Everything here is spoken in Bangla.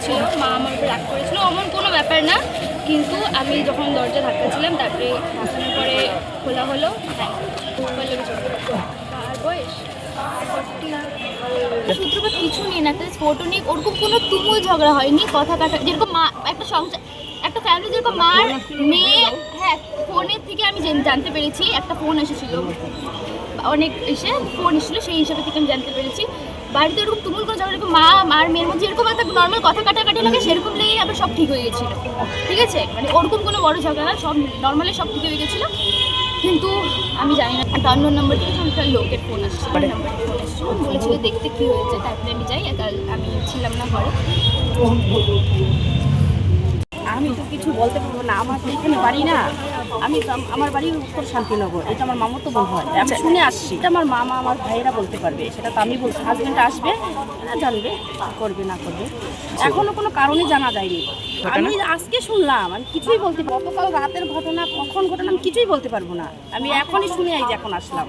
করেছিল, মা আমার উপর রাগ করেছিল, এমন কোনো ব্যাপার না। কিন্তু আমি যখন দরজা ধাক্কাছিলাম, তারপরে ধাক্কানোর পরে খোলা হলো। হ্যাঁ, পল্লবী চৌধুরী। আর বয়স সূত্রপাত কিছু নেই না, একটা ফটো নিয়ে ওরকম কোনো তুমুল ঝগড়া হয়নি, কথা কাটা যেরকম মা একটা সংসার একটা ফ্যামিলি যেরকম মার মেয়ে। হ্যাঁ, ফোনের থেকে আমি জানতে পেরেছি, একটা ফোন এসেছিল, অনেক এসে ফোন এসেছিলো, সেই হিসাবে থেকে আমি জানতে পেরেছি বাড়িতে এরকম তুমুল করে ঝগড়া, এরকম মা আর মেয়ের মধ্যে এরকম একটা নর্মাল কথা কাটাকাটি লাগে, সেরকম লেগে আবার সব ঠিক হয়ে গেছিলো। ঠিক আছে, মানে ওরকম কোনো বড় ঝগড়া না, সব নর্মালি সব ঠিক হয়ে গেছিলো। কিন্তু আমি জানি না, একটা অন্য নাম্বার থেকে একটা লোকের ফোন আসছে, নাম্বার ফোন এসেছিলো, বলেছিল দেখতে কী হয়েছে। তারপরে আমি যাই, আমি ছিলাম না ঘরে। আমি তো কিছু বলতে পারবো না, আমার তো এখানে বাড়ি না। আমার বাড়ি উত্তর শান্তিনগর, এটা আমার মামাতো বোন হয়, আমি শুনে আসছি। এটা আমার মামা আমার ভাইয়েরা বলতে পারবে, সেটা তো আমি বলছি। হাজবেন্ড আসবে, জানবে করবে না করবে, এখনো কোনো কারণে জানা যায়নি। আমি আজকে শুনলাম, আমি কিছুই বলতে পারবো। গতকাল রাতের ঘটনা কখন ঘটনা আমি কিছুই বলতে পারবো না, আমি এখনই শুনে এই যে এখন আসলাম।